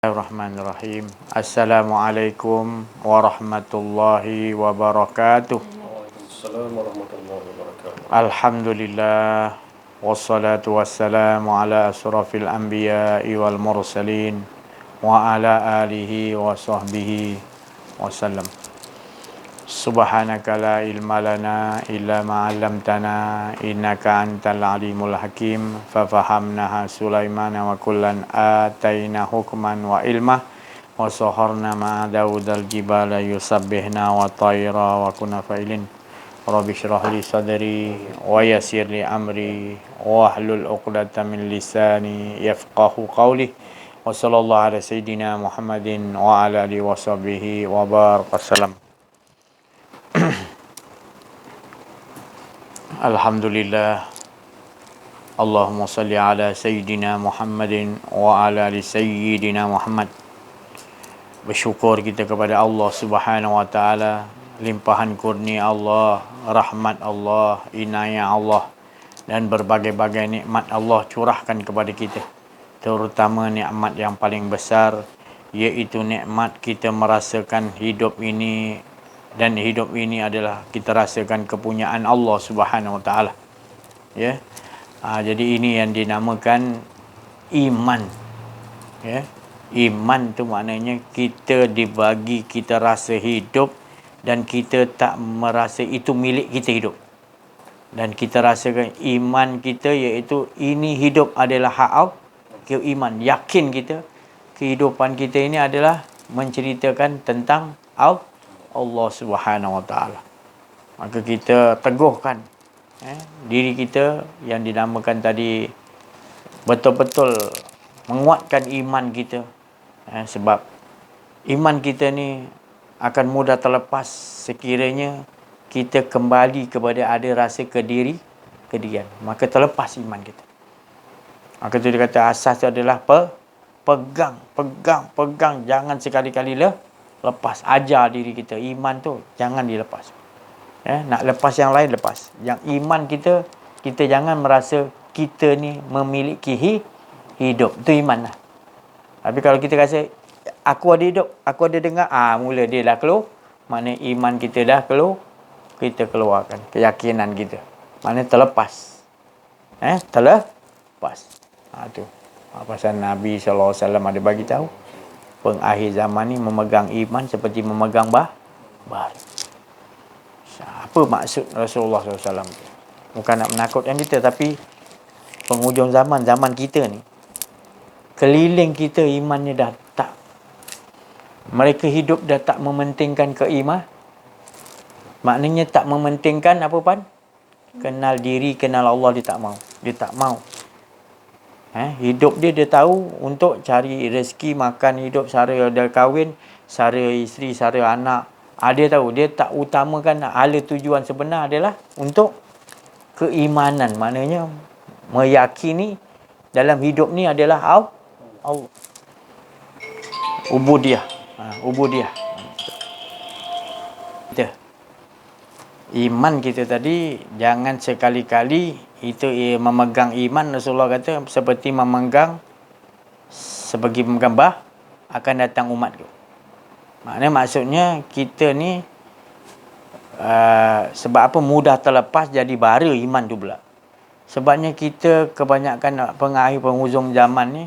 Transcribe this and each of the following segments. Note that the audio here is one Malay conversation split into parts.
Bismillahirrahmanirrahim. Assalamualaikum warahmatullahi wabarakatuh. Waalaikumsalam warahmatullahi wabarakatuh. Alhamdulillah wassalatu wassalamu ala asrafil anbiya'i wal mursalin wa ala alihi wa sahbihi wasallam. Subhanaka la ilma lana illa ma 'allamtana innaka antal alimul hakim. Fafahamnaha Sulaimana wa kullan ataina hukman wa ilma wa saharna ma Daudal jibala yusabbihna wa tayra wa kunna fa'ilin. Rabbi shrah li sadri wa yassir li amri wa hlul 'uqdatam min lisani yafqahu qawli. Wa sallallahu ala sayyidina Muhammadin wa ala alihi wa sahbihi wa barakatuh. Alhamdulillah. Allahumma salli ala Sayyidina Muhammadin wa ala ali Sayyidina Muhammad. Bersyukur kita kepada Allah Subhanahu wa taala, limpahan kurnia Allah, rahmat Allah, inayah Allah dan berbagai-bagai nikmat Allah curahkan kepada kita. Terutama nikmat yang paling besar, iaitu nikmat kita merasakan hidup ini, dan hidup ini adalah kita rasakan kepunyaan Allah Subhanahu wa taala. Ya. Jadi ini yang dinamakan iman. Ya. Iman tu maknanya kita dibagi, kita rasa hidup dan kita tak merasa itu milik kita hidup. Dan kita rasakan iman kita iaitu ini hidup adalah hak Allah. Iman, yakin kita kehidupan kita ini adalah menceritakan tentang Allah Subhanahu wa taala. Maka kita teguhkan diri kita yang dinamakan tadi, betul-betul menguatkan iman kita. Sebab iman kita ni akan mudah terlepas sekiranya kita kembali kepada ada rasa kedirian. Maka terlepas iman kita. Maka tu dia kata asas tu adalah pegang. Jangan sekali-kali lepas. Ajar diri kita. Iman tu jangan dilepas. Nak lepas yang lain, lepas. Yang iman kita jangan merasa kita ni memiliki hidup. Itu iman lah. Tapi kalau kita rasa aku ada hidup, aku ada dengar, mula dia dah keluar. Maknanya iman kita dah keluar. Kita keluarkan keyakinan kita. Maknanya terlepas. Terlepas. Tu. Pasal Nabi SAW ada bagi tahu, pengakhir zaman ni memegang iman seperti memegang bara. Apa maksud Rasulullah SAW? Bukan nak menakutkan kita, tapi penghujung zaman kita ni, keliling kita imannya dah tak. Mereka hidup dah tak mementingkan keiman. Maknanya tak mementingkan apa pan? Kenal diri, kenal Allah, dia tak mau. Dia tak mau. Hidup dia tahu untuk cari rezeki, makan hidup, sara dia kahwin, sara isteri, sara anak. Dia tahu, dia tak utamakan hala tujuan sebenar adalah untuk keimanan. Maknanya meyakini dalam hidup ni adalah Allah. Ubudiyah. Iman kita tadi jangan sekali-kali itu memegang iman. Rasulullah kata seperti memegang bah akan datang umat tu. Maksudnya kita ni sebab apa mudah terlepas jadi bara iman tu pula. Sebabnya kita kebanyakan penghujung zaman ni,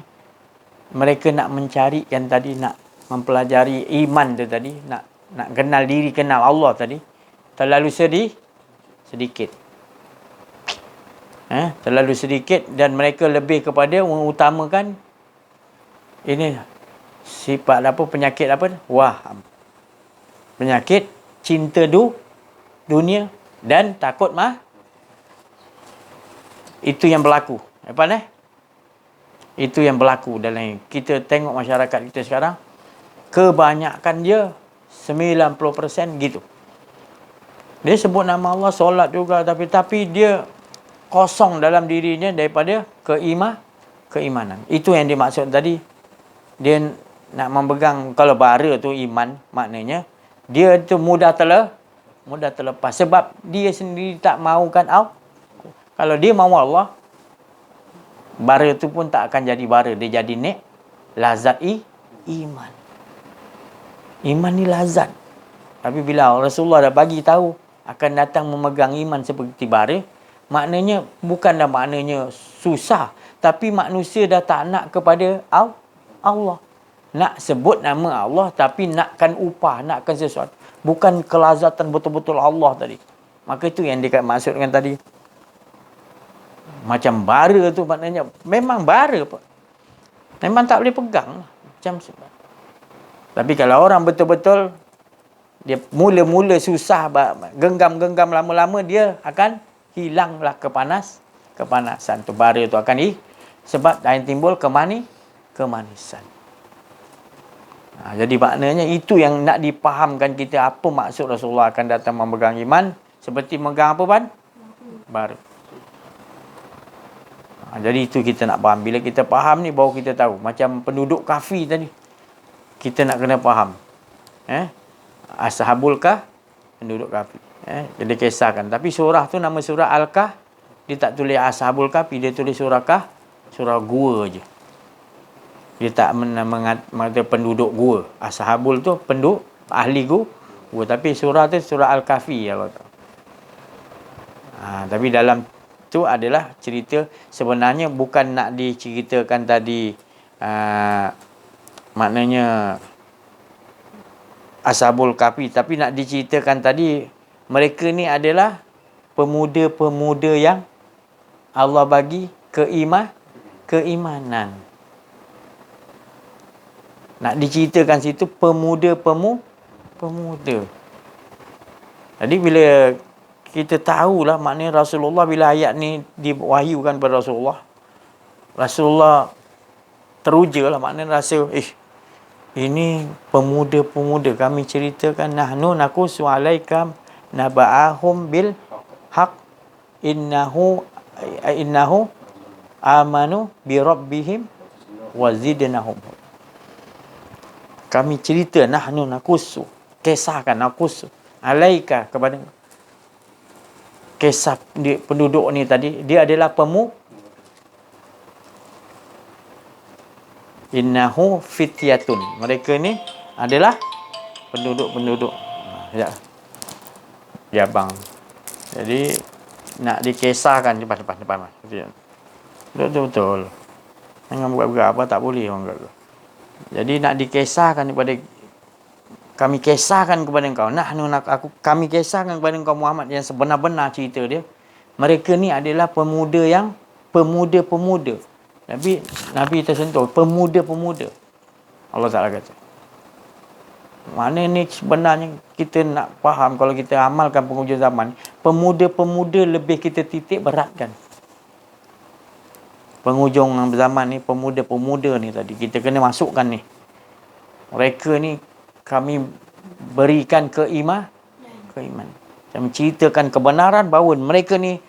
mereka nak mencari yang tadi, nak mempelajari iman tu tadi, nak kenal diri, kenal Allah tadi, terlalu sedikit. Terlalu sedikit, dan mereka lebih kepada mengutamakan ini sifat penyakit penyakit cinta dunia dan takut itu yang berlaku. Itu yang berlaku dalam kita tengok masyarakat kita sekarang, kebanyakan dia 90% gitu. Dia sebut nama Allah, solat juga, tapi dia kosong dalam dirinya daripada keimanan. Itu yang dimaksud tadi. Dia nak memegang, kalau bara tu iman, maknanya dia tu mudah terlepas. Sebab dia sendiri tak mahukan Allah. Kalau dia mahu Allah, bara tu pun tak akan jadi bara. Dia jadi lazat iman. Iman ni lazat. Tapi bila Rasulullah dah bagi tahu akan datang memegang iman seperti bara, maknanya bukanlah maknanya susah, tapi manusia dah tak nak kepada Allah. Nak sebut nama Allah tapi nakkan upah, nakkan sesuatu. Bukan kelazatan betul-betul Allah tadi. Maka itu yang dia maksudkan tadi. Macam bara tu maknanya memang bara pun. Memang tak boleh pegang. Macam sebab. Tapi kalau orang betul-betul dia mula-mula susah, genggam-genggam lama-lama dia akan hilanglah kepanasan tu. Bara tu akan sebab yang timbul kemanisan. Jadi maknanya itu yang nak dipahamkan kita, apa maksud Rasulullah akan datang memegang iman seperti memegang apa ban? Bara. Jadi itu kita nak faham. Bila kita faham ni baru kita tahu. Macam penduduk kafir tadi, kita nak kena faham. Ashabul Kahf, penduduk kafir. Jadi kisahkan. Tapi surah tu nama surah Al-Kahf. Dia tak tulis Ashabul Kahf, dia tulis surah Kahf, surah gua je. Dia tak mengatakan penduduk gua. Ashabul tu penduduk ahli gua. Tapi surah tu surah Al-Kahfi Allah tahu. Tapi dalam tu adalah cerita sebenarnya bukan nak diceritakan tadi maknanya Ashabul Kahfi, tapi nak diceritakan tadi mereka ni adalah pemuda-pemuda yang Allah bagi keimanan. Nak diceritakan situ pemuda. Jadi bila kita tahulah maknanya Rasulullah, bila ayat ni diwahyukan kepada Rasulullah teruja lah, maknanya rasa ini pemuda-pemuda kami ceritakan, nahnu naqussu alaika naba'ahum bil haq innahu amanu bi rabbihim wa zidnahum. Kami cerita, nahnu naqussu, kisahkan, naqussu alaika kepada kisah penduduk ni tadi, dia adalah innahu fityatun. Mereka ni adalah penduduk-penduduk. Ya bang. Jadi nak dikisahkan depan. Betul. Jangan buat-buat apa tak boleh orang kata. Jadi nak dikisahkan kepada kami kisahkan kepada engkau. Kami kisahkan kepada engkau Muhammad yang sebenar-benar cerita dia. Mereka ni adalah pemuda-pemuda. Nabi tersentuh pemuda-pemuda. Allah Ta'ala kata. Mana ni sebenarnya kita nak faham, kalau kita amalkan penghujung zaman, pemuda-pemuda lebih kita titik beratkan. Penghujung zaman ni, pemuda-pemuda ni tadi kita kena masukkan ni. Mereka ni kami berikan keimanan. Kami ceritakan kebenaran bahawa mereka ni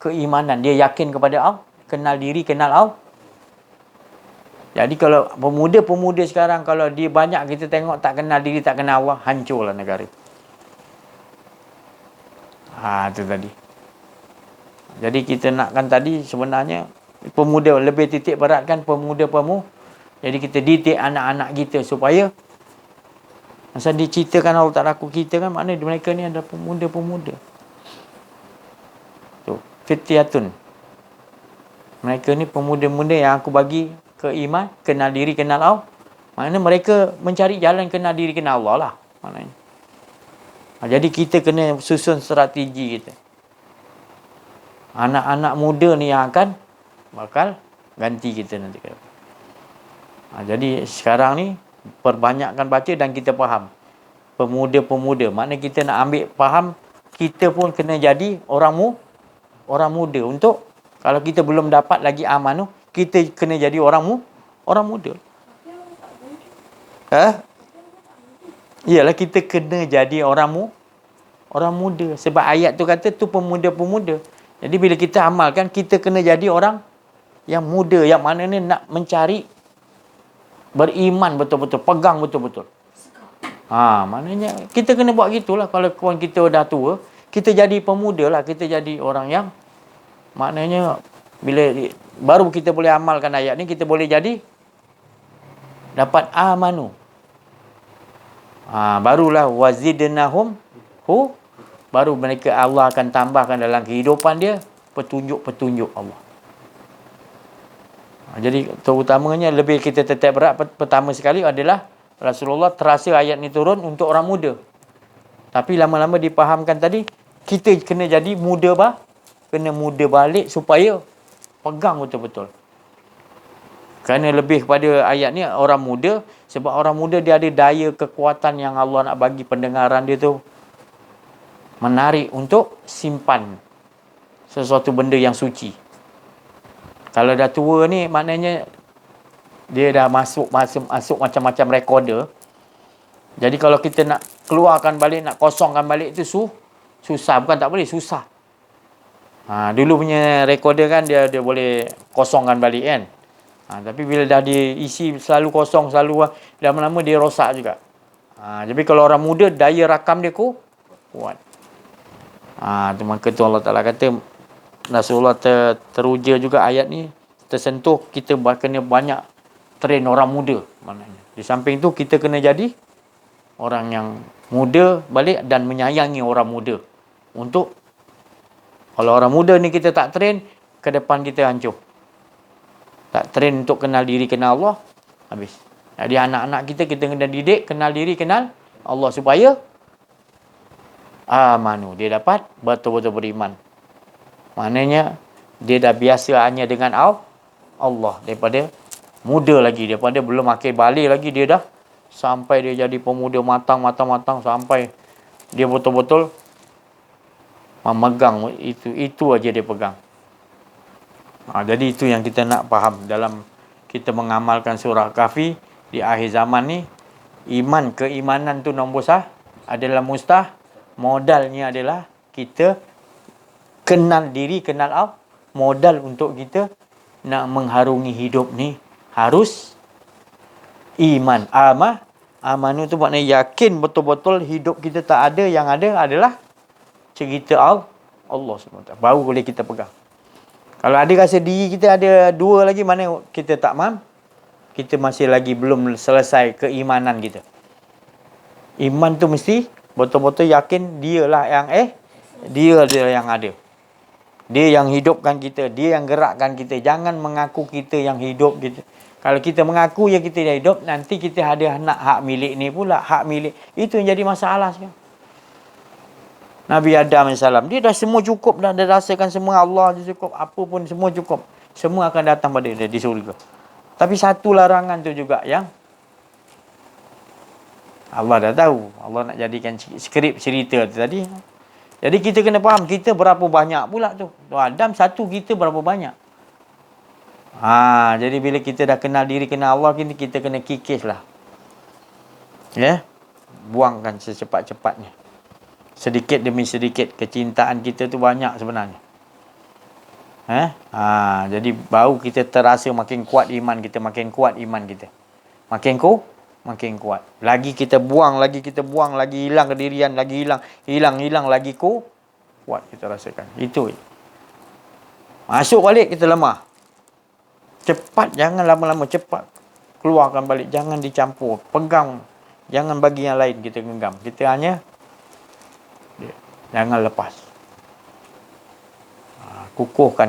keimanan. Dia yakin kepada Allah, kenal diri, kenal Allah. Jadi kalau pemuda-pemuda sekarang, kalau dia banyak kita tengok tak kenal diri, tak kenal Allah, hancurlah negara. Itu tadi. Jadi kita nakkan tadi sebenarnya pemuda lebih titik beratkan pemuda-pemuda. Jadi kita didik anak-anak kita supaya masa diceritakan Allah Ta'ala kita kan, maknanya mereka ni adalah pemuda-pemuda. Tu, fityatun. Mereka ni pemuda-pemuda yang aku bagi keiman, kenal diri, kenal Allah. Maknanya mereka mencari jalan kenal diri, kenal Allah lah. Maknanya. Jadi kita kena susun strategi kita. Anak-anak muda ni yang bakal ganti kita nanti. Jadi sekarang ni perbanyakkan baca dan kita faham. Pemuda-pemuda. Maknanya kita nak ambil faham, kita pun kena jadi orang muda. Untuk kalau kita belum dapat lagi aman tu, kita kena jadi orang muda. Iyalah kita kena jadi orang muda. Sebab ayat tu kata tu pemuda-pemuda. Jadi bila kita amalkan, kita kena jadi orang yang muda, yang mana ni nak mencari beriman betul-betul, pegang betul-betul. Maknanya kita kena buat gitulah. Kalau kawan kita dah tua, kita jadi pemuda lah. Kita jadi orang yang maknanya bila baru kita boleh amalkan ayat ni, kita boleh jadi dapat amanu. Barulah wazidnahum baru mereka Allah akan tambahkan dalam kehidupan dia petunjuk-petunjuk Allah. Jadi terutamanya lebih kita tetap berat pertama sekali adalah Rasulullah terasa ayat ni turun untuk orang muda. Tapi lama-lama dipahamkan tadi, kita kena jadi muda kena muda balik supaya pegang betul-betul. Kerana lebih kepada ayat ni orang muda, sebab orang muda dia ada daya kekuatan yang Allah nak bagi pendengaran dia tu menarik untuk simpan sesuatu benda yang suci. Kalau dah tua ni maknanya dia dah masuk macam-macam recorder. Jadi kalau kita nak keluarkan balik, nak kosongkan balik tu susah. Bukan tak boleh, susah. Dulu punya recorder kan dia boleh kosongkan balik kan. Tapi bila dah diisi selalu kosong, selalu lama-lama dia rosak juga. Jadi kalau orang muda, daya rakam dia kuat. Maka tu Allah Ta'ala kata, Rasulullah teruja juga ayat ni, tersentuh, kita kena banyak train orang muda. Maknanya di samping tu kita kena jadi orang yang muda balik dan menyayangi orang muda. Untuk kalau orang muda ni kita tak train, ke depan kita hancur. Tak train untuk kenal diri, kenal Allah, habis. Jadi anak-anak kita kena didik kenal diri, kenal Allah supaya amanu, dia dapat betul-betul beriman. Maknanya dia dah biasa hanya dengan Allah daripada muda lagi, daripada belum akhir balik lagi, dia dah sampai dia jadi pemuda matang sampai dia betul-betul memegang itu aja dia pegang. Jadi itu yang kita nak faham dalam kita mengamalkan surah Kahfi di akhir zaman ni. Keimanan tu nombor adalah mustah. Modalnya adalah kita kenal diri, kenal Allah. Modal untuk kita nak mengharungi hidup ni harus iman. Amanu tu maknanya yakin betul-betul hidup kita tak ada, yang ada adalah cerita Allah SWT. Baru boleh kita pegang. Kalau ada rasa diri kita ada dua lagi, mana kita tak mam, kita masih lagi belum selesai keimanan kita. Iman tu mesti betul-betul yakin dialah yang dia yang ada. Dia yang hidupkan kita, dia yang gerakkan kita. Jangan mengaku kita yang hidup kita. Kalau kita mengaku yang kita dah hidup, nanti kita ada nak hak milik ni pula, hak milik. Itu yang jadi masalah sekarang. Nabi Adam AS, dia dah semua cukup dah. Dia rasakan semua Allah dia cukup. Apa pun semua cukup. Semua akan datang pada dia di syurga. Tapi satu larangan tu juga yang Allah dah tahu. Allah nak jadikan skrip cerita tu tadi. Jadi kita kena faham, kita berapa banyak pula tu. Adam satu, kita berapa banyak. Jadi bila kita dah kenal diri, kenal Allah, kita kena kikis lah. Buangkan secepat-cepatnya. Sedikit demi sedikit. Kecintaan kita tu banyak sebenarnya. Jadi baru kita terasa makin kuat iman kita. Makin kuat iman kita. Makin kuat. Lagi kita buang, lagi hilang kedirian, lagi hilang, lagi kuat kita rasakan. Itu. Masuk balik kita lemah. Cepat, jangan lama-lama, cepat. Keluarkan balik, jangan dicampur. Pegang, jangan bagi yang lain kita genggam. Kita hanya jangan lepas. Kukuhkan.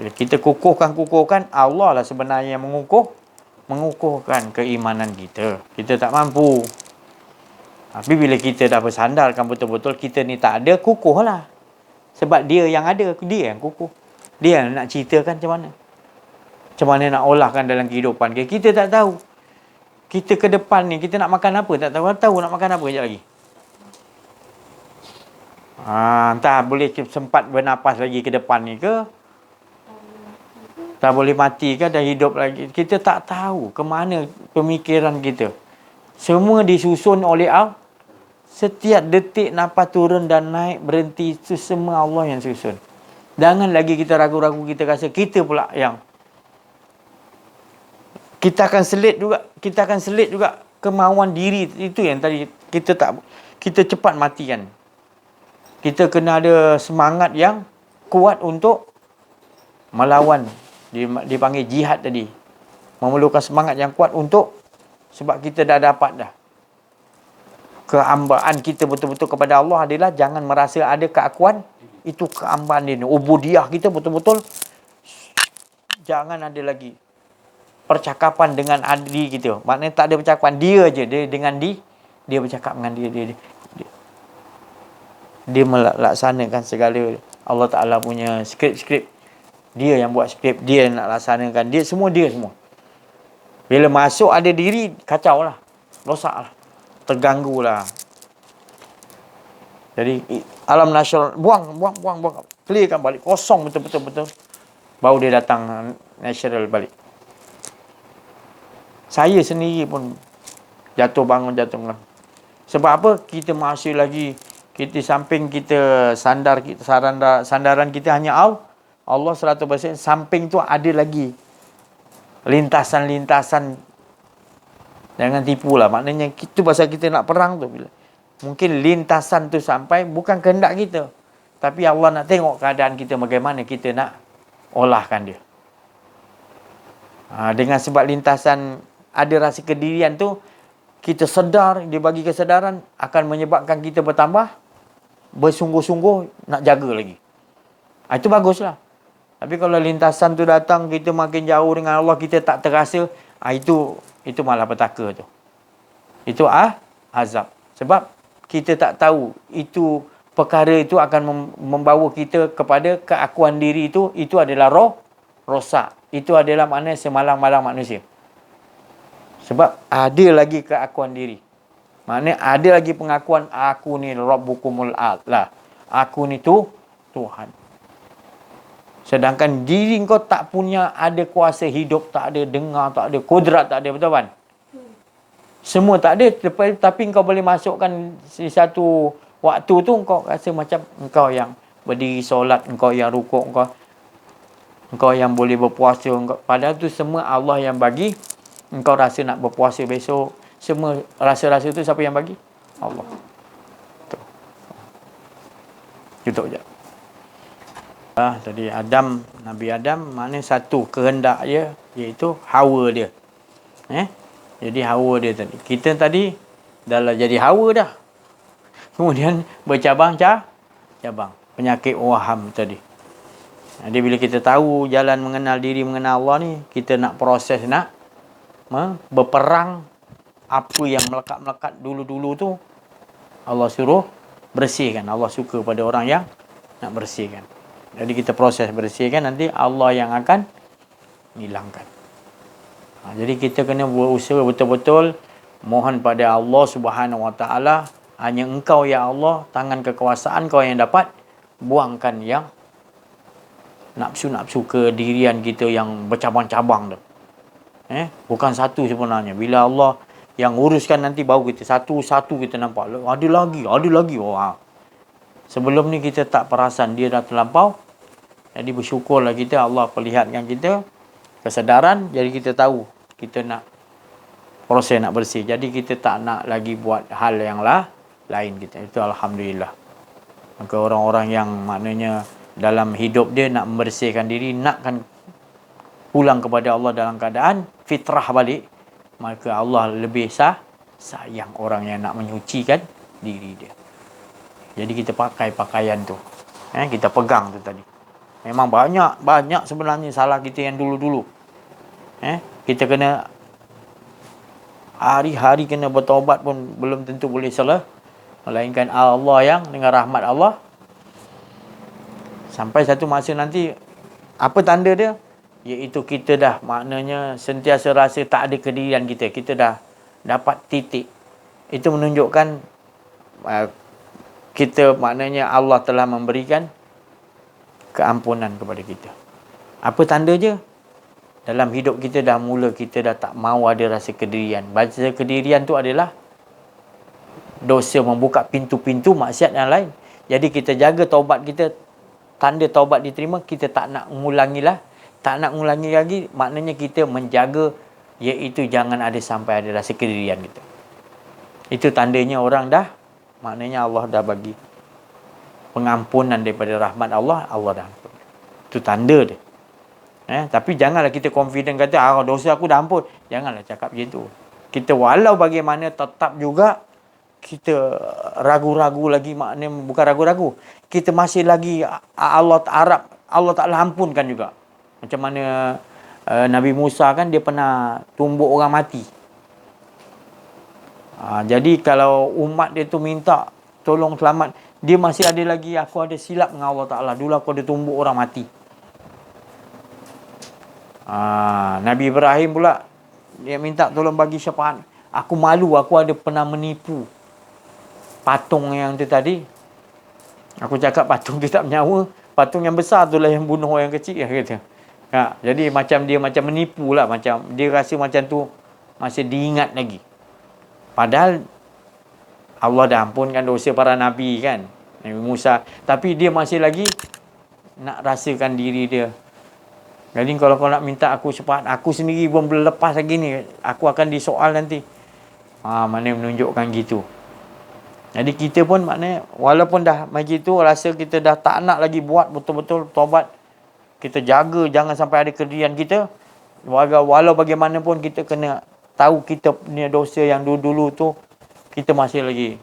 Bila kita kukuhkan, Allah lah sebenarnya yang mengukuhkan keimanan kita. Kita tak mampu. Tapi bila kita dah bersandarkan betul-betul kita ni tak ada, kukuhlah. Sebab dia yang ada, dia yang kukuh. Dia yang nak ceritakan macam mana. Macam mana nak olahkan dalam kehidupan. Kita tak tahu. Kita ke depan ni, kita nak makan apa, tak tahu nak makan apa sekejap lagi. Entah boleh sempat bernapas lagi ke depan ni ke, tak boleh mati ke, dah hidup lagi. Kita tak tahu ke mana pemikiran kita. Semua disusun oleh Allah. Setiap detik nafas turun dan naik, berhenti, itu semua Allah yang susun. Jangan lagi kita ragu-ragu, kita rasa kita pula yang kita akan selit juga kemauan diri itu yang tadi kita cepat matikan. Kita kena ada semangat yang kuat untuk melawan, dipanggil jihad tadi. Memerlukan semangat yang kuat untuk, sebab kita dah dapat dah. Kehambaan kita betul-betul kepada Allah adalah jangan merasa ada keakuan. Itu kehambaan dia. Ubudiyah kita betul-betul. Jangan ada lagi percakapan dengan diri kita. Maknanya tak ada percakapan. Dia je. Dia dengan dia bercakap dengan dia melaksanakan segala Allah Ta'ala punya skrip-skrip. Dia yang buat skrip. Dia yang nak laksanakan. Dia semua. Bila masuk ada diri, kacau lah. Rosak lah. Terganggu lah. Jadi alam nasional buang. Clearkan balik. Kosong betul. Baru dia datang natural balik. Saya sendiri pun jatuh bangun. Sebab apa? Kita masih lagi, kita samping kita sandaran kita hanya Allah 100%. Samping tu ada lagi lintasan. Jangan tipu lah. Maknanya itu pasal kita nak perang tu. Mungkin lintasan tu sampai bukan kehendak kita. Tapi Allah nak tengok keadaan kita bagaimana kita nak olahkan dia. Dengan sebab lintasan ada rasa kedirian tu, kita sedar, dia bagi kesedaran akan menyebabkan kita bertambah bersungguh-sungguh nak jaga lagi. Itu baguslah. Tapi kalau lintasan tu datang, kita makin jauh dengan Allah, kita tak terasa, itu malah petaka tu. Itu azab. Sebab kita tak tahu itu perkara itu akan membawa kita kepada keakuan diri itu adalah rosak. Itu adalah makna semalang-malang manusia. Sebab ada lagi keakuan diri. Maknanya ada lagi pengakuan aku ni Rabbukumul A'la. Aku ni Tuhan. Sedangkan diri kau tak punya ada kuasa hidup, tak ada dengar, tak ada kudrat, tak ada, betul kan? Semua tak ada, tapi kau boleh masukkan di satu waktu tu kau rasa macam engkau yang berdiri solat, engkau yang rukuk, engkau yang boleh berpuasa, padahal tu semua Allah yang bagi. Engkau rasa nak berpuasa besok, semua rasa-rasa tu siapa yang bagi? Allah. Tutup je. Tadi Nabi Adam maknanya satu kehendak dia, iaitu hawa dia. Jadi hawa dia tadi. Kita tadi dah jadi hawa dah. Kemudian bercabang-cabang. Penyakit waham tadi. Jadi bila kita tahu jalan mengenal diri, mengenal Allah ni, kita nak proses, nak berperang. Apa yang melekat-melekat dulu-dulu tu, Allah suruh bersihkan. Allah suka pada orang yang nak bersihkan. Jadi kita proses bersihkan, nanti Allah yang akan hilangkan. Jadi kita kena berusaha betul-betul mohon pada Allah Subhanahu Wa Taala, hanya Engkau ya Allah, tangan kekuasaan Kau yang dapat buangkan yang nafsu-nafsu kedirian kita yang bercabang-cabang tu. Bukan satu sebenarnya. Bila Allah yang uruskan, nanti baru kita satu-satu kita nampak. Ada lagi. Sebelum ni kita tak perasan, dia dah terlampau. Jadi bersyukurlah kita, Allah perlihatkan kita kesedaran, jadi kita tahu kita nak proses nak bersih. Jadi kita tak nak lagi buat hal yang lain kita. Itu alhamdulillah. Maka orang-orang yang maknanya dalam hidup dia nak membersihkan diri, nakkan pulang kepada Allah dalam keadaan fitrah balik, maka Allah lebih sayang orang yang nak menyucikan diri dia. Jadi kita pakai pakaian tu. Kita pegang tu tadi. Memang banyak sebenarnya salah kita yang dulu-dulu. Kita kena hari-hari kena bertaubat pun belum tentu boleh salah. Melainkan Allah yang dengan rahmat Allah. Sampai satu masa nanti, apa tanda dia? Iaitu kita dah maknanya sentiasa rasa tak ada kedirian kita. Kita dah dapat titik. Itu menunjukkan kita maknanya Allah telah memberikan keampunan kepada kita. Apa tanda je? Dalam hidup kita dah mula, kita dah tak mau ada rasa kedirian. Rasa kedirian tu adalah dosa, membuka pintu-pintu maksiat yang lain. Jadi kita jaga taubat kita. Tanda taubat diterima, kita tak nak mengulangi lagi. Maknanya kita menjaga, iaitu jangan ada sampai ada rasa kedirian kita. Itu tandanya orang dah, maknanya Allah dah bagi pengampunan daripada rahmat Allah, Allah dah ampun. Itu tanda dia. Tapi janganlah kita confident kata dosa aku dah ampun. Janganlah cakap macam tu. Kita walau bagaimana tetap juga kita ragu-ragu lagi, maknanya bukan ragu-ragu. Kita masih lagi Allah Ta'ala ampunkan juga. Macam mana Nabi Musa kan dia pernah tumbuk orang mati. Jadi kalau umat dia tu minta tolong selamat, dia masih ada lagi, aku ada silap dengan Allah Ta'ala. Dulu aku ada tumbuk orang mati. Nabi Ibrahim pula, dia minta tolong bagi syafaat. Aku malu, aku ada pernah menipu patung yang tu tadi. Aku cakap patung tu tak bernyawa. Patung yang besar tu lah yang bunuh orang kecil. Kata. Jadi dia macam menipu lah. Macam dia rasa macam tu masih diingat lagi. Padahal Allah dah ampunkan dosa para Nabi kan. Nabi Musa. Tapi dia masih lagi nak rasakan diri dia. Jadi kalau kau nak minta aku syafaat, aku sendiri pun belum lepas lagi ni. Aku akan disoal nanti. Mana menunjukkan gitu. Jadi kita pun maknanya walaupun dah macam tu, rasa kita dah tak nak lagi buat betul-betul taubat. Kita jaga jangan sampai ada kedirian kita. Walau bagaimanapun kita kena tahu kita punya dosa yang dulu-dulu tu kita masih lagi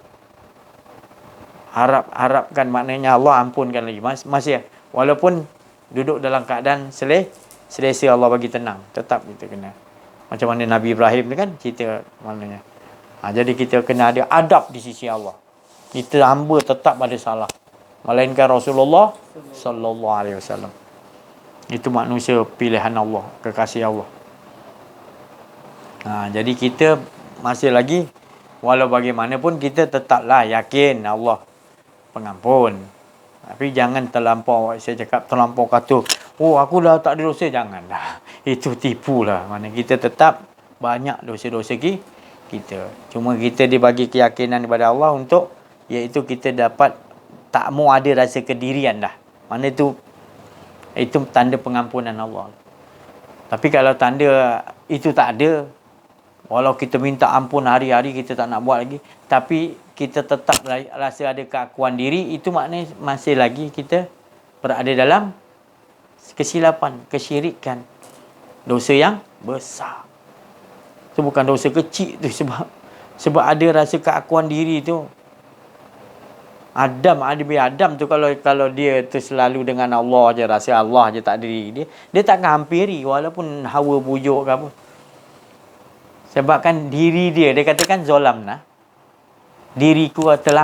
harapkan, maknanya Allah ampunkan lagi. Masih walaupun duduk dalam keadaan selesa Allah bagi tenang, tetap kita kena. Macam mana Nabi Ibrahim ni kan cerita maknanya. Jadi kita kena ada adab di sisi Allah. Kita hamba tetap ada salah. Melainkan Rasulullah sallallahu alaihi wasallam. Itu manusia pilihan Allah, kekasih Allah. Jadi kita masih lagi walau bagaimanapun kita tetaplah yakin Allah pengampun. Tapi jangan terlampau, saya cakap terlampau kata, aku dah tak ada dosa, janganlah. Itu tipulah. Mana kita tetap banyak dosa-dosa kita. Cuma kita dibagi keyakinan kepada Allah untuk, iaitu kita dapat tak mau ada rasa kedirian dah. Mana itu tanda pengampunan Allah. Tapi kalau tanda itu tak ada, walau kita minta ampun hari-hari kita tak nak buat lagi, tapi kita tetap rasa ada keakuan diri, itu maknanya masih lagi kita berada dalam kesilapan, kesyirikan, dosa yang besar. Itu bukan dosa kecil tu, sebab ada rasa keakuan diri tu. Adam tu kalau dia tu selalu dengan Allah je, rasa Allah je tak ada diri dia takkan hampiri walaupun Hawa bujuk ke apa. Sebab kan diri dia katakan zalamna, diriku telah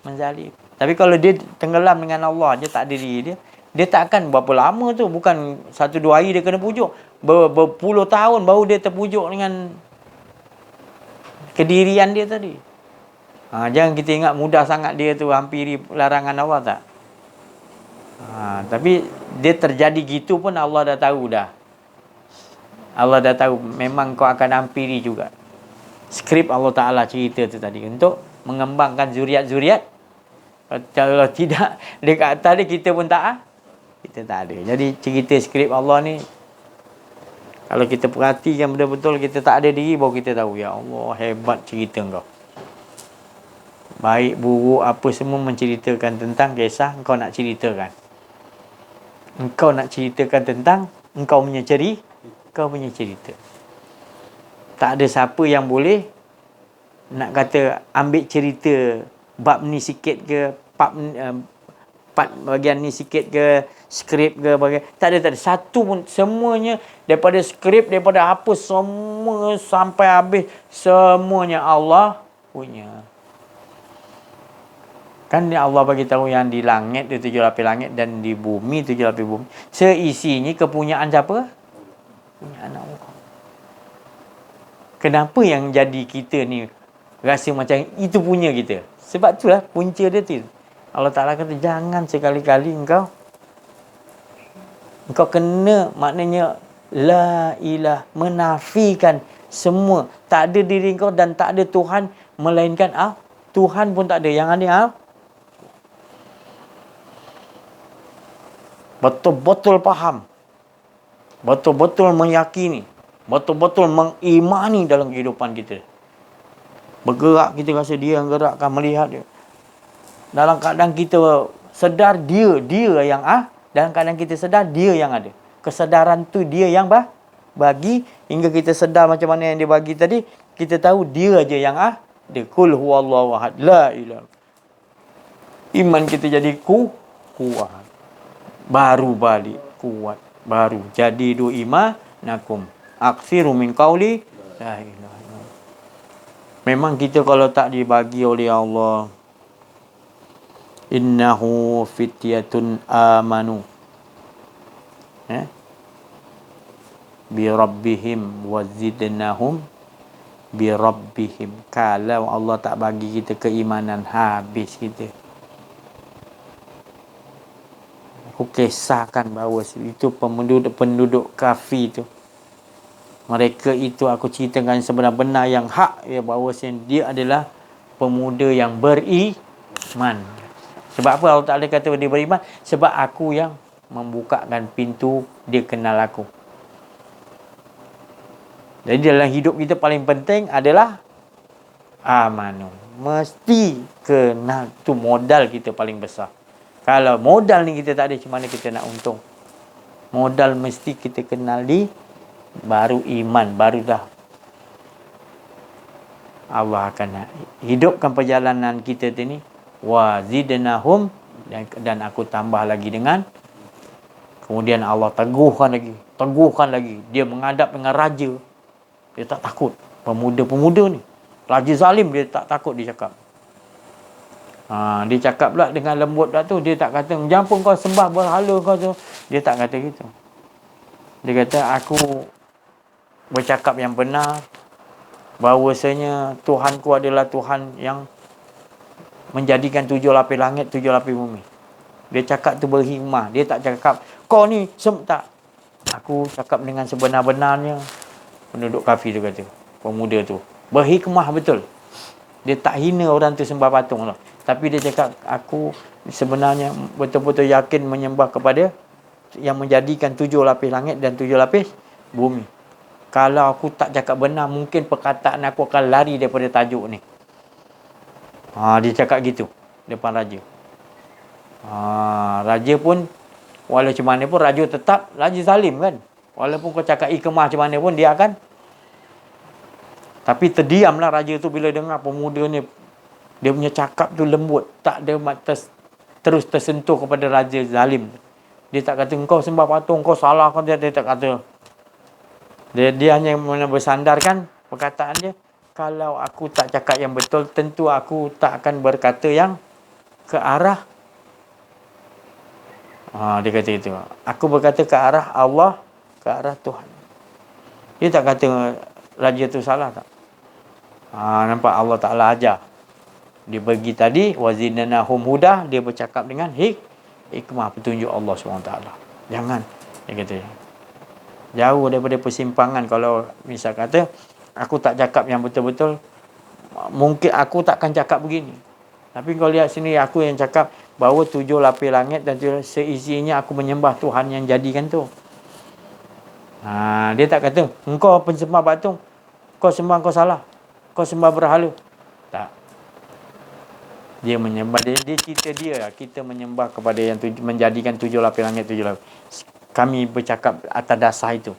menzalim. Tapi kalau dia tenggelam dengan Allah je, tak ada diri dia takkan berapa lama tu, bukan 1-2 hari dia kena pujuk, berpuluh tahun baru dia terpujuk dengan kedirian dia tadi. Jangan kita ingat mudah sangat dia tu hampiri larangan Allah, tak. Tapi dia terjadi gitu pun Allah dah tahu dah. Allah dah tahu memang kau akan hampiri juga. Skrip Allah Ta'ala cerita tu tadi untuk mengembangkan zuriat-zuriat. Kalau tidak, dekat atas dia kita pun tak ada. Jadi cerita skrip Allah ni, kalau kita perhatikan betul-betul kita tak ada diri, baru kita tahu, ya Allah hebat cerita kau. Baik, buruk, apa semua menceritakan tentang kisah engkau nak ceritakan. Engkau nak ceritakan tentang engkau punya cerita. Tak ada siapa yang boleh nak kata ambil cerita bab ni sikit ke, part bahagian ni sikit ke, skrip ke bahagian. Tak ada. Satu pun, semuanya daripada skrip, daripada apa, semua sampai habis, semuanya Allah punya. Kan Allah bagi tahu yang di langit, di 7 lapis langit, dan di bumi 7 lapis bumi, seisinya kepunyaan siapa? Kepunyaan Allah. Kenapa yang jadi kita ni rasa macam itu punya kita? Sebab itulah punca dia tu. Allah Ta'ala kata jangan sekali-kali engkau kena, maknanya la ilah, menafikan semua. Tak ada diri engkau dan tak ada Tuhan melainkan Tuhan pun tak ada. Yang ada betul-betul faham, betul-betul meyakini, betul-betul mengimani dalam kehidupan kita. Bergerak, kita rasa dia yang gerakkan, melihat dia. Dalam keadaan kita sedar dia yang dalam keadaan kita sedar dia yang ada. Kesedaran tu dia yang bagi, hingga kita sedar macam mana yang dia bagi tadi, kita tahu dia aja yang ada. Qul huwallahu ahad, la ilaha. Iman kita jadi kuat. Baru balik kuat. Baru jadi du imanakum. Aksiru min qauli la ilaha illallah. Memang kita kalau tak dibagi oleh Allah, innahu fityatun amanu bi rabbihim wazidnahum bi rabbihim. Kalau Allah tak bagi kita keimanan, habis kita. Aku kisahkan bahawa itu penduduk kafir itu, mereka itu aku ceritakan sebenar-benar yang hak, ya, bahawa dia adalah pemuda yang beriman. Sebab apa Allah Ta'ala kata dia beriman? Sebab aku yang membukakan pintu, dia kenal aku. Jadi dalam hidup kita paling penting adalah amanu. Mesti kenal. Tu modal kita paling besar. Kalau modal ni kita tak ada, macam mana kita nak untung? Modal mesti kita kenal baru iman, baru dah Allah akan hidupkan perjalanan kita ni. Wa zidnahum, dan aku tambah lagi dengan. Kemudian Allah teguhkan lagi. Dia menghadap dengan raja. Dia tak takut. Pemuda-pemuda ni, raja zalim, dia tak takut dia cakap. Dia cakap pula dengan lembut pula tu. Dia tak kata, jangan pun kau sembah berhala kau tu. Dia tak kata gitu. Dia kata, aku bercakap yang benar, bahawasanya Tuhanku adalah Tuhan yang menjadikan 7 lapis langit, 7 lapis bumi. Dia cakap tu berhikmah. Dia tak cakap, kau ni tak. Aku cakap dengan sebenar-benarnya. Penduduk kafir tu kata, pemuda tu berhikmah betul. Dia tak hina orang tu sembah patung lah. Tapi dia cakap, aku sebenarnya betul-betul yakin menyembah kepada yang menjadikan 7 lapis langit dan 7 lapis bumi. Kalau aku tak cakap benar, mungkin perkataan aku akan lari daripada tajuk ni. Dia cakap gitu depan raja. Raja pun, walau macam mana pun, raja tetap raja zalim kan. Walaupun kau cakap hikmah macam mana pun, dia akan. Tapi terdiamlah raja tu bila dengar pemuda ni. Dia punya cakap tu lembut. Tak ada terus tersentuh kepada raja zalim. Dia tak kata, engkau sembah patung, kau salah. Dia tak kata. Dia hanya bersandarkan perkataan dia. Kalau aku tak cakap yang betul, tentu aku tak akan berkata yang ke arah. Dia kata itu. Aku berkata ke arah Allah, ke arah Tuhan. Dia tak kata raja tu salah tak. Nampak Allah Ta'ala ajar. Dia pergi tadi, wazinanahum huda, dia bercakap dengan hikmah, petunjuk Allah SWT. Jangan, dia kata, jauh daripada persimpangan. Kalau misal kata, aku tak cakap yang betul-betul, mungkin aku takkan cakap begini. Tapi kau lihat sini, aku yang cakap bahawa 7 lapis langit dan seisinya aku menyembah Tuhan yang jadikan tu. Dia tak kata, engkau pensembah patung, kau sembah, kau salah, kau sembah berhala. Tak. Dia menyembah, dia cerita dia, kita menyembah kepada yang menjadikan 7 lapis langit, 7 lapis. Kami bercakap atas dasar itu.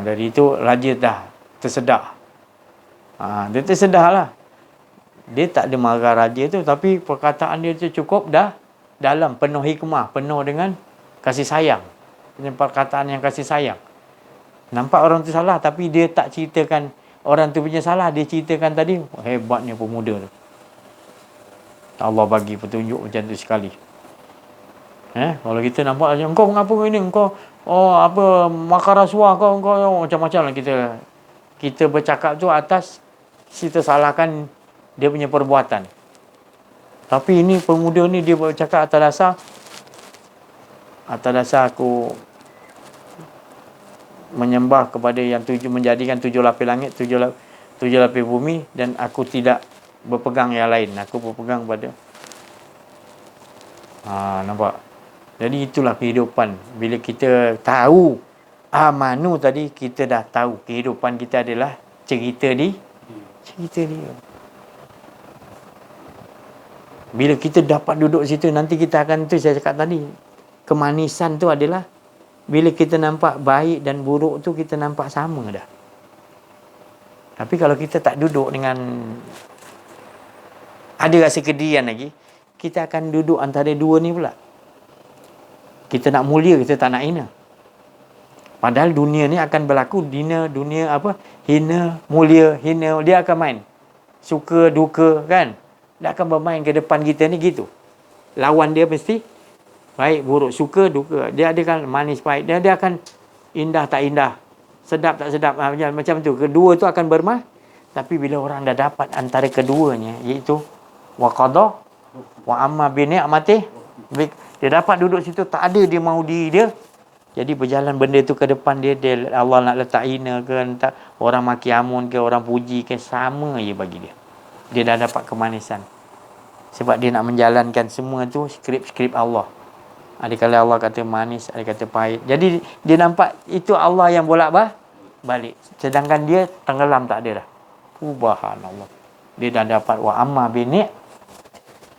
Dari itu raja dah tersedar. Dia tersedar lah. Dia tak ada marah raja tu, tapi perkataan dia tu cukup dah dalam, penuh hikmah, penuh dengan kasih sayang. Perkataan yang kasih sayang. Nampak orang tu salah, tapi dia tak ceritakan orang tu punya salah. Dia ceritakan tadi, hebatnya pemuda tu. Allah bagi petunjuk macam tu sekali. Kalau kita nampak macam, engkau mengapa ini, engkau makan rasuah, kau macam-macam lah kita bercakap tu atas kita salahkan dia punya perbuatan. Tapi ini pemuda ni dia bercakap atas dasar aku menyembah kepada yang menjadikan 7 lapis langit, 7 lapis bumi, dan aku tidak berpegang yang lain. Aku berpegang pada nampak. Jadi itulah kehidupan. Bila kita tahu amanu tadi, kita dah tahu kehidupan kita adalah cerita dia. Bila kita dapat duduk situ, nanti kita akan, tu saya cakap tadi, kemanisan tu adalah bila kita nampak baik dan buruk tu kita nampak sama dah. Tapi kalau kita tak duduk dengan ada rasa kedirian lagi, kita akan duduk antara dua ni pula. Kita nak mulia, kita tak nak hina. Padahal dunia ni akan berlaku dunia apa? Hina, mulia, hina, dia akan main. Suka, duka kan? Dia akan bermain ke depan kita ni gitu. Lawan dia mesti baik, buruk, suka, duka. Dia ada kan manis, pahit. Dia akan indah, tak indah. Sedap, tak sedap. Macam tu. Kedua tu akan bermah. Tapi bila orang dah dapat antara keduanya, iaitu wa qada wa amma bi ni'matih, dia dapat duduk situ, tak ada dia mahu diri dia. Jadi berjalan benda tu ke depan dia, Allah nak letak hina ke, letak orang maki amun ke, orang puji ke, sama je bagi dia. Dia dah dapat kemanisan. Sebab dia nak menjalankan semua tu skrip-skrip Allah. Ada kala Allah kata manis, ada kata pahit. Jadi dia nampak itu Allah yang bolak-balik. Sedangkan dia tenggelam, tak ada dah. Subhanallah. Dia dah dapat wa amma bini',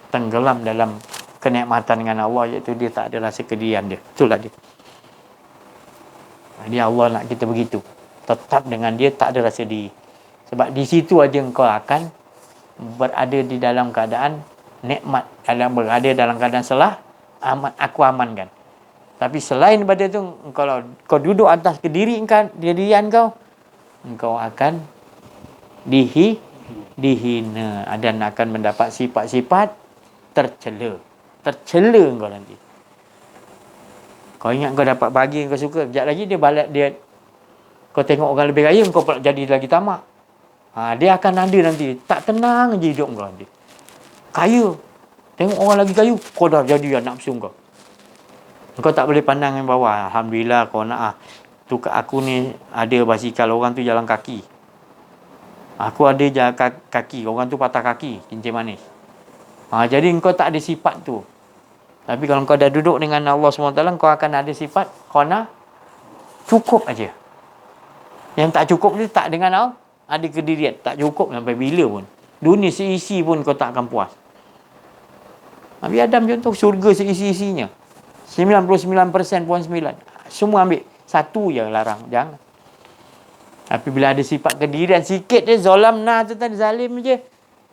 tenggelam dalam kenikmatan dengan Allah, iaitu dia tak ada rasa kedirian dia. Itulah dia. Jadi Allah nak kita begitu. Tetap dengan dia, tak ada rasa diri. Sebab di situ aja engkau akan berada di dalam keadaan nikmat, berada dalam keadaan salah, aku amankan. Tapi selain daripada itu, kalau kau duduk atas kedirian kau, engkau akan dihina dan akan mendapat sifat-sifat tercela engkau nanti. Kau ingat kau dapat bagi kau suka, sekejap lagi dia balik, kau tengok orang lebih kaya, kau pula jadi lagi tamak. Dia akan ada nanti, tak tenang je hidup kau nanti. Kaya, tengok orang lagi kaya, kau dah jadi nafsu kau. Kau tak boleh pandang yang bawah. Alhamdulillah kau nak tu, aku ni ada basikal, orang tu jalan kaki. Aku ada jalan kaki, orang tu patah kaki, kincir manis. Jadi kau tak ada sifat tu. Tapi kalau kau dah duduk dengan Allah SWT, kau akan ada sifat qana, cukup aja. Yang tak cukup ni tak dengan Allah, ada kedirian, tak cukup sampai bila pun. Dunia seisi pun kau tak akan puas. Nabi Adam contoh, syurga seisi-isinya. 99.9%. Semua ambil. Satu je larang, jangan. Tapi bila ada sifat kedirian sikit dia, zalamna tu tadi, zalim je.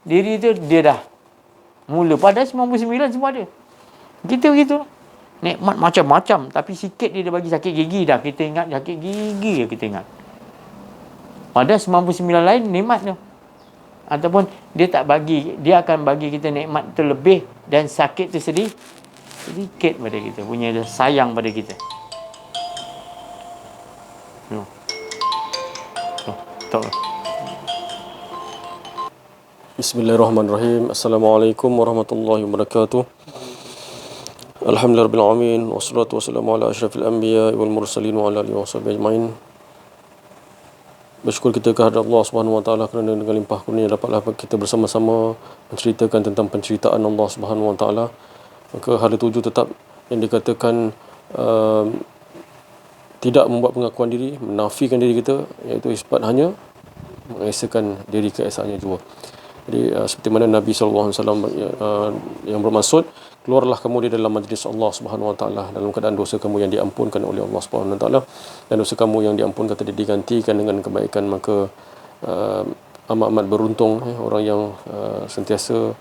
Diri tu dia dah mula. Padahal 99 semua ada. Gitu. Nikmat macam-macam. Tapi sikit dia bagi sakit gigi dah. Kita ingat sakit gigi je kita ingat. Padahal 99 lain nikmat tu. Ataupun dia tak bagi, dia akan bagi kita nikmat tu lebih dan sakit tu sedikit pada kita. Punya sayang pada kita. Bismillahirrahmanirrahim. Assalamualaikum warahmatullahi wabarakatuh. Alhamdulillahirabbil alamin, wassalatu wassalamu ala asyrafil anbiya wal mursalin wa ala alihi washabihi ajmain. Bersyukur kita kepada Allah Subhanahu wa taala kerana dengan limpah kurnia dapatlah kita bersama-sama menceritakan tentang penceritaan Allah Subhanahu wa taala. Maka hari tujuh tetap yang dikatakan tidak membuat pengakuan diri, menafikan diri kita, iaitu isbat hanya mengesahkan diri keesaannya jua. Jadi seperti mana Nabi SAW yang bermaksud, keluarlah kamu di dalam majlis Allah Subhanahu Wa Taala dalam keadaan dosa kamu yang diampunkan oleh Allah Subhanahu Wa Taala, dan dosa kamu yang diampunkan tadi digantikan dengan kebaikan, maka amat-amat beruntung orang yang sentiasa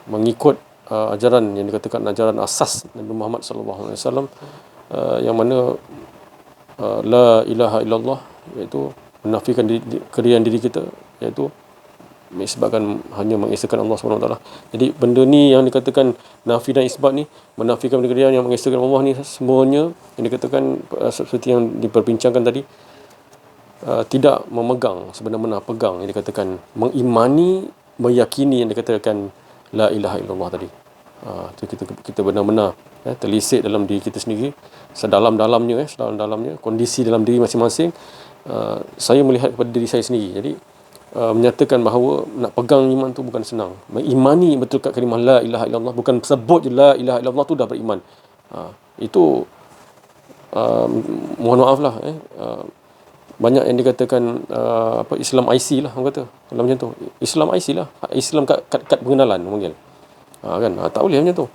mengikut ajaran yang dikatakan ajaran asas Nabi Muhammad SAW, yang mana la ilaha illallah, iaitu menafikan kedirian diri kita, iaitu disebabkan hanya mengesahkan Allah SWT. Jadi benda ni yang dikatakan nafi dan isbat ni, menafikan kedirian yang mengesahkan Allah ni, semuanya yang dikatakan seperti yang diperbincangkan tadi, tidak memegang sebenar-benar pegang yang dikatakan mengimani, meyakini yang dikatakan la ilaha illallah tadi. Kita benar-benar terlisik dalam diri kita sendiri, sedalam-dalamnya kondisi dalam diri masing-masing. Saya melihat kepada diri saya sendiri. Jadi menyatakan bahawa nak pegang iman tu bukan senang. Mengimani betul kat kalimah la ilaha illallah, bukan sebut je la ilaha illallah tu dah beriman. Itu mohon maaf lah, banyak yang dikatakan Islam IC lah, orang kata kalau macam tu. Islam IC lah, Islam kad pengenalan panggil. Tak boleh macam tu.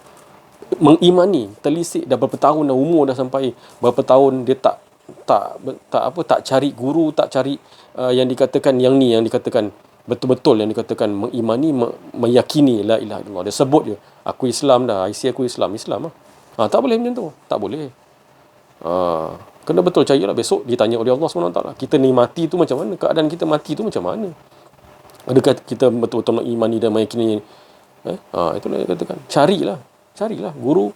mengimani, telisik dah berapa tahun dah, umur dah sampai berapa tahun dia tak cari guru, tak cari yang dikatakan yang dikatakan betul-betul, yang dikatakan mengimani, meyakini la ilaha illallah. Dia sebut je, aku Islam dah, IC aku Islam lah. Tak boleh macam tu, tak boleh. Kena betul percaya lah. Besok ditanya oleh Allah SWT, kita ni mati tu macam mana, keadaan kita mati tu macam mana, adakah kita betul-betul mengimani dan meyakini? Itulah yang dikatakan, carilah guru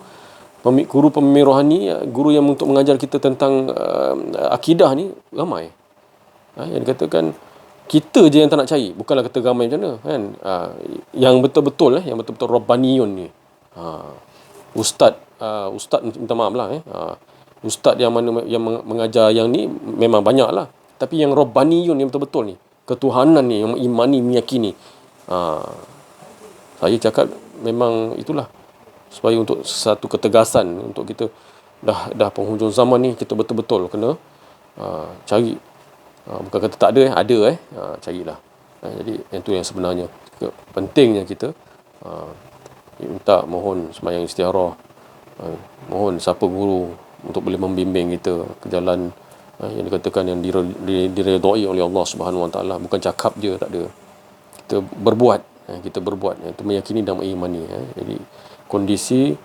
pemimpin rohani, guru yang untuk mengajar kita tentang akidah ni ramai. Yang dikatakan kita je yang tak nak cari, bukanlah kata ramai macam mana kan. Yang betul-betul yang betul-betul rabbaniyun ni, ustaz minta maaf lah, ustaz yang mana yang mengajar yang ni memang banyak lah, tapi yang rabbaniyun yang betul-betul ni, ketuhanan ni, yang mengimani, meyakini, saya cakap memang itulah, supaya untuk satu ketegasan untuk kita dah penghujung zaman ni, kita betul-betul kena cari. Bukan kata tak ada, carilah. Jadi yang tu yang sebenarnya pentingnya kita minta, mohon sembahyang istikharah, mohon siapa guru untuk boleh membimbing kita ke jalan yang dikatakan yang diredai oleh Allah Subhanahu Wa Taala. Bukan cakap je, tak ada, kita berbuat. Kita berbuat, itu meyakini dan mengimani. Jadi kondisi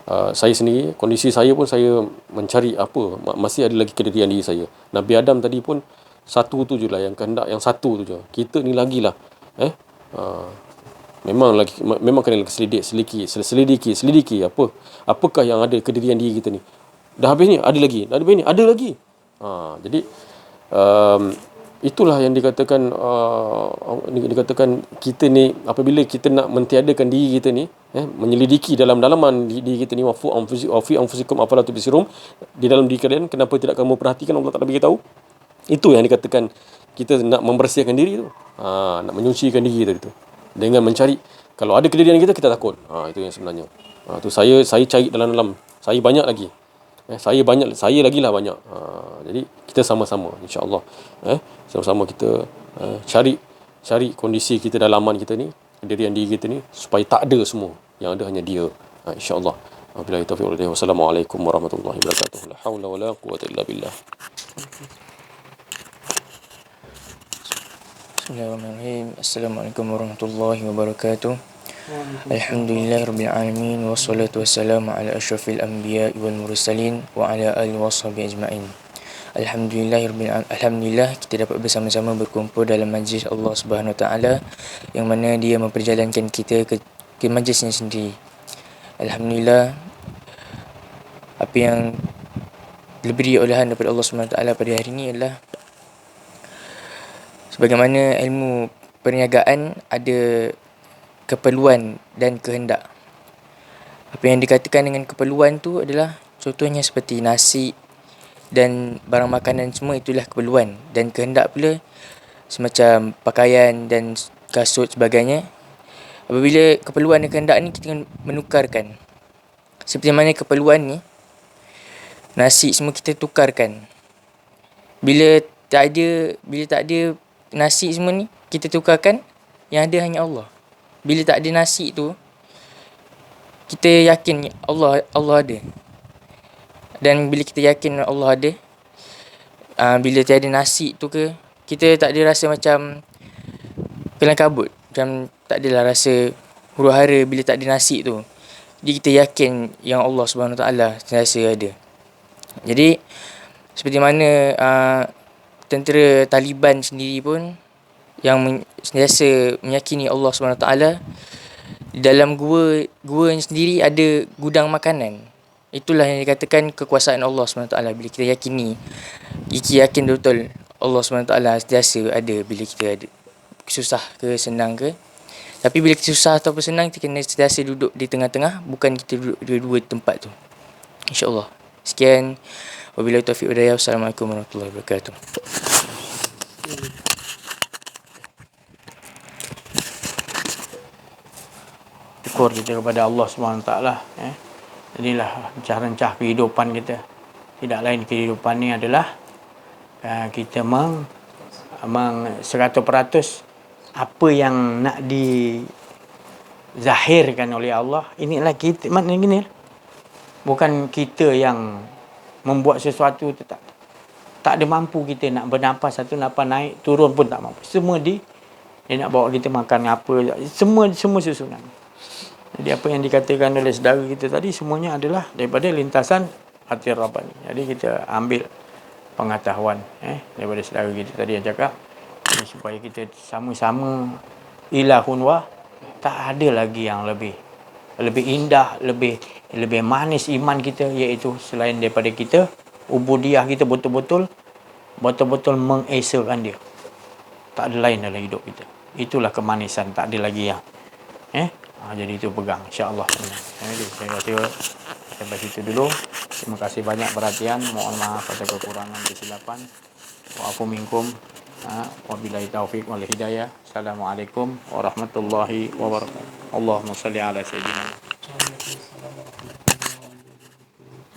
saya sendiri, kondisi saya pun, saya mencari apa, masih ada lagi kedirian diri saya. Nabi Adam tadi pun satu tu je lah yang kehendak, yang satu tu je. Kita ni lagi lah memang kena selidiki apakah yang ada kedirian diri kita ni. Dah habis ni ada lagi, dah habis ni ada lagi. Jadi itulah yang dikatakan kita ni, apabila kita nak mentiadakan diri kita ni, menyelidiki dalam-dalaman diri kita ni, wa fi anfusikum afala tubsirun, di dalam diri kalian kenapa tidak kamu perhatikan, Allah tak beritahu. Itu yang dikatakan kita nak membersihkan diri tu, nak menyucikan diri tadi tu, dengan mencari. Kalau ada kedirian kita takut. Itu yang sebenarnya. Tu saya cari dalam-dalam. Saya banyak lagi. Saya lagi lah banyak. Jadi kita sama-sama, insya-Allah, sama-sama kita cari kondisi kita, dalaman kita ni, kedirian diri kita ni, supaya tak ada semua, yang ada hanya dia. Insya-Allah. Wabillahi taufiq wal hidayah. Wassalamualaikum warahmatullahi wabarakatuh. La haula wala quwwata illa billah. Bismillahirrahmanirrahim. Assalamualaikum warahmatullahi wabarakatuh. Alhamdulillahirabbil alamin, wassalatu wassalamu ala asyrafil anbiya'i wal mursalin wa ala alihi washabihi ajmain. Alhamdulillah kita dapat bersama-sama berkumpul dalam majlis Allah Subhanahu Wa Taala, yang mana dia memperjalankan kita ke majlisnya sendiri. Alhamdulillah, apa yang diberi olahan daripada Allah Subhanahu Wa Taala pada hari ini adalah sebagaimana ilmu perniagaan ada keperluan dan kehendak. Apa yang dikatakan dengan keperluan tu adalah contohnya seperti nasi dan barang makanan, semua itulah keperluan. Dan kehendak pula semacam pakaian dan kasut sebagainya. Apabila keperluan dan kehendak ni kita menukarkan, seperti mana keperluan ni, nasi semua kita tukarkan. Bila tak ada nasi semua ni kita tukarkan, yang ada hanya Allah. Bila tak ada nasi tu, kita yakin Allah ada. Dan bila kita yakin Allah ada, bila tiada nasi tu kita tak ada rasa macam kelang kabut, macam tak adalah rasa huru-hara bila tak ada nasi tu. Jadi kita yakin yang Allah Subhanahu Wa Taala sentiasa ada. Jadi seperti mana tentera Taliban sendiri pun yang sentiasa meyakini Allah SWT, di dalam gua sendiri ada gudang makanan. Itulah yang dikatakan kekuasaan Allah SWT. Bila kita yakin betul Allah SWT sentiasa ada bila kita ada susah ke senang ke. Tapi bila kita susah ataupun senang, kita kena sentiasa duduk di tengah-tengah, bukan kita duduk dua-dua tempat tu. InsyaAllah. Sekian. Wabillahi taufiq wal hidayah. Wassalamualaikum warahmatullahi wabarakatuh. Syukur kita kepada Allah SWT. Inilah rencah kehidupan kita. Tidak lain kehidupan ni adalah kita 100% apa yang nak dizahirkan oleh Allah. Inilah kita, maknanya gini, Bukan kita yang membuat sesuatu tu, tak ada mampu kita nak bernafas, satu nafas naik turun pun tak mampu. Semua dia nak bawa kita makan apa, semua susunan. Jadi apa yang dikatakan oleh saudara kita tadi semuanya adalah daripada lintasan hati Rabbani. Jadi kita ambil pengetahuan daripada saudara kita tadi yang cakap, jadi supaya kita sama-sama ilahun wah, tak ada lagi yang lebih indah, lebih manis iman kita, iaitu selain daripada kita ubudiyah kita betul-betul mengesakan dia. Tak ada lain dalam hidup kita. Itulah kemanisan, tak ada lagi yang jadi itu pegang, insya-Allah. Jadi saya rasa sampai situ dulu. Terima kasih banyak perhatian. Mohon maaf atas kekurangan kesilapan. Wa'afu minkum. Wabillahi taufiq wal hidayah. Assalamualaikum warahmatullahi wabarakatuh. Allahumma salli ala sayyidina